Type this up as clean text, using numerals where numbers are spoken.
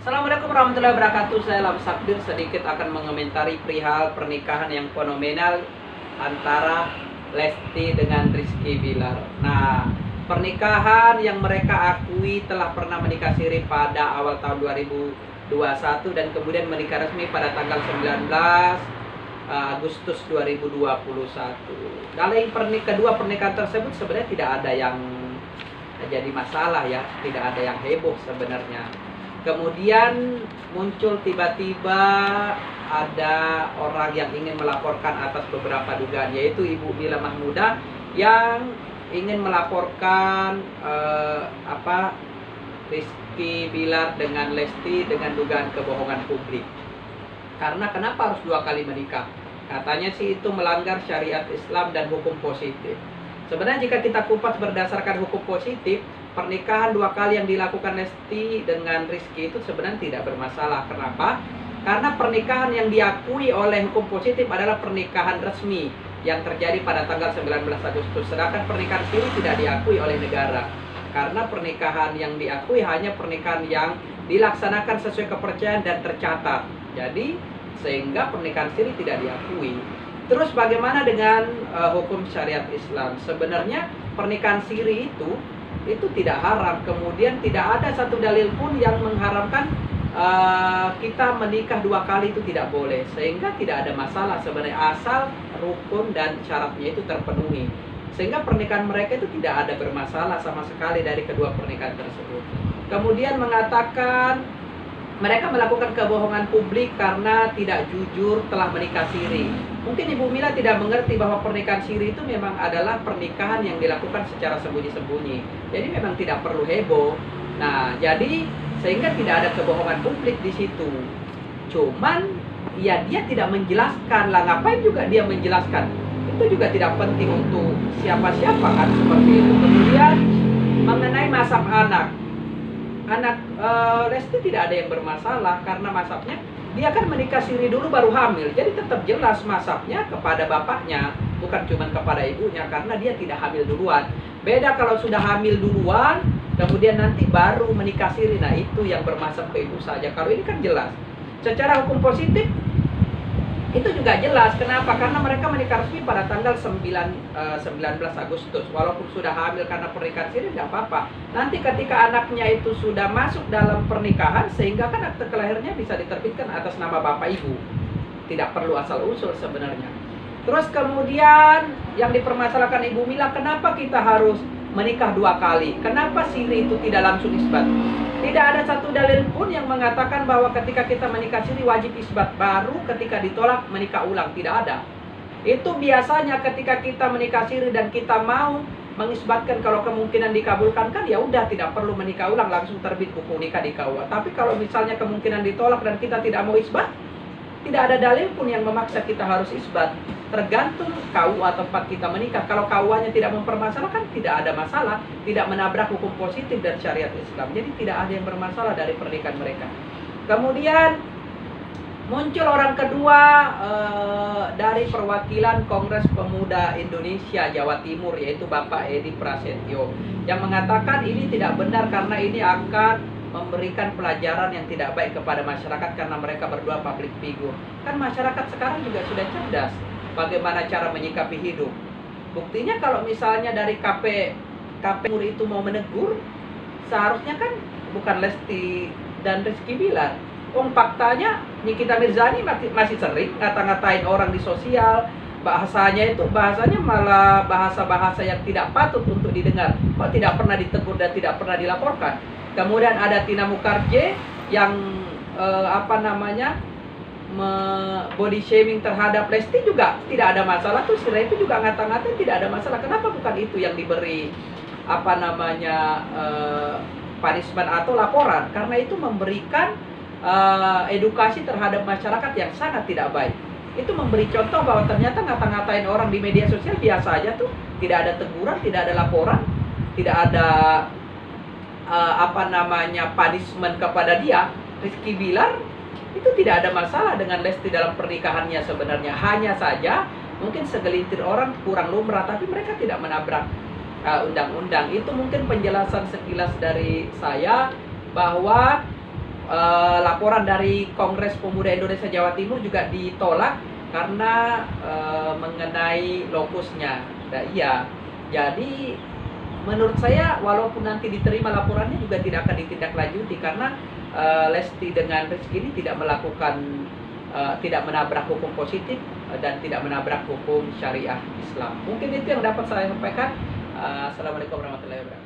Assalamualaikum warahmatullahi wabarakatuh. Saya Lam Sabdir sedikit akan mengomentari perihal pernikahan yang fenomenal antara Lesti dengan Rizky Bilar. Nah, pernikahan yang mereka akui telah pernah menikah siri pada awal tahun 2021 dan kemudian menikah resmi pada tanggal 19 Agustus 2021. Dalam kedua pernikahan tersebut sebenarnya tidak ada yang jadi masalah ya, tidak ada yang heboh sebenarnya. Kemudian muncul tiba-tiba ada orang yang ingin melaporkan atas beberapa dugaan, yaitu Ibu Mila Mahmudah yang ingin melaporkan Rizky Bilar dengan Lesti dengan dugaan kebohongan publik. Karena kenapa harus 2 kali menikah? Katanya sih itu melanggar syariat Islam dan hukum positif. Sebenarnya jika kita kupas berdasarkan hukum positif, pernikahan 2 kali yang dilakukan Lesti dengan Rizky itu sebenarnya tidak bermasalah. Kenapa? Karena pernikahan yang diakui oleh hukum positif adalah pernikahan resmi yang terjadi pada tanggal 19 Agustus. Sedangkan pernikahan siri tidak diakui oleh negara. Karena pernikahan yang diakui hanya pernikahan yang dilaksanakan sesuai kepercayaan dan tercatat. Jadi, sehingga pernikahan siri tidak diakui. Terus bagaimana dengan hukum syariat Islam? Sebenarnya pernikahan siri itu tidak haram. Kemudian tidak ada satu dalil pun yang mengharamkan kita menikah 2 kali itu tidak boleh. Sehingga tidak ada masalah sebenarnya asal rukun dan syaratnya itu terpenuhi. Sehingga pernikahan mereka itu tidak ada bermasalah sama sekali dari kedua pernikahan tersebut. Kemudian mengatakan mereka melakukan kebohongan publik karena tidak jujur telah menikah siri. Mungkin Ibu Mila tidak mengerti bahwa pernikahan siri itu memang adalah pernikahan yang dilakukan secara sembunyi-sembunyi. Jadi memang tidak perlu heboh. Nah, jadi sehingga tidak ada kebohongan publik di situ. Cuman ya dia tidak menjelaskan lah, ngapain juga dia menjelaskan? Itu juga tidak penting untuk siapa-siapa kan seperti itu. Kemudian mengenai mazhab anak Lesti tidak ada yang bermasalah karena mazhabnya dia kan menikah siri dulu baru hamil, jadi tetap jelas mazhabnya kepada bapaknya, bukan cuma kepada ibunya, karena dia tidak hamil duluan. Beda kalau sudah hamil duluan kemudian nanti baru menikah siri, nah itu yang bermazhab ke ibu saja. Kalau ini kan jelas secara hukum positif itu juga jelas. Kenapa? Karena mereka menikah resmi pada tanggal 19 Agustus. Walaupun sudah hamil karena pernikahan siri nggak apa-apa. Nanti ketika anaknya itu sudah masuk dalam pernikahan, sehingga kan akte kelahirannya bisa diterbitkan atas nama bapak ibu. Tidak perlu asal-usul sebenarnya. Terus kemudian yang dipermasalahkan Ibu Mila, kenapa kita harus menikah 2 kali? Kenapa siri itu tidak langsung isbat? Tidak ada satu dalil pun yang mengatakan bahwa ketika kita menikah siri wajib isbat, baru ketika ditolak menikah ulang. Tidak ada. Itu biasanya ketika kita menikah siri dan kita mau mengisbatkan kalau kemungkinan dikabulkan, kan ya udah tidak perlu menikah ulang, langsung terbit buku nikah di KUA. Tapi kalau misalnya kemungkinan ditolak dan kita tidak mau isbat, tidak ada dalil pun yang memaksa kita harus isbat. Tergantung KUA tempat kita menikah. Kalau KUA-nya tidak mempermasalahkan, tidak ada masalah, tidak menabrak hukum positif dan syariat Islam. Jadi tidak ada yang bermasalah dari pernikahan mereka. Kemudian muncul orang kedua dari perwakilan Kongres Pemuda Indonesia Jawa Timur, yaitu Bapak Edi Prasetyo, yang mengatakan ini tidak benar karena ini akan memberikan pelajaran yang tidak baik kepada masyarakat karena mereka berdua public figure. Kan masyarakat sekarang juga sudah cerdas bagaimana cara menyikapi hidup. Buktinya kalau misalnya dari KPU itu mau menegur, seharusnya kan bukan Lesti dan Rizky Bilar. Faktanya Nikita Mirzani masih sering ngata-ngatain orang di sosial. Bahasanya malah bahasa-bahasa yang tidak patut untuk didengar. Kok tidak pernah ditegur dan tidak pernah dilaporkan. Kemudian ada Tina Mukherjee yang body shaming terhadap Lesti juga tidak ada masalah. Tuh si Revi juga ngata-ngatain tidak ada masalah. Kenapa bukan itu yang diberi punishment atau laporan? Karena itu memberikan edukasi terhadap masyarakat yang sangat tidak baik. Itu memberi contoh bahwa ternyata ngata-ngatain orang di media sosial biasa aja tuh, tidak ada teguran, tidak ada laporan, tidak ada punishment kepada dia. Rizky Bilar itu tidak ada masalah dengan Lesti dalam pernikahannya sebenarnya. Hanya saja mungkin segelintir orang kurang lumrah, tapi mereka tidak menabrak undang-undang. Itu mungkin penjelasan sekilas dari saya bahwa laporan dari Kongres Pemuda Indonesia Jawa Timur juga ditolak karena mengenai lokusnya. Nah, iya, jadi menurut saya walaupun nanti diterima laporannya juga tidak akan ditindaklanjuti karena Lesti dengan Rizky ini tidak melakukan tidak menabrak hukum positif dan tidak menabrak hukum syariah Islam. Mungkin itu yang dapat saya sampaikan. Assalamualaikum warahmatullahi wabarakatuh.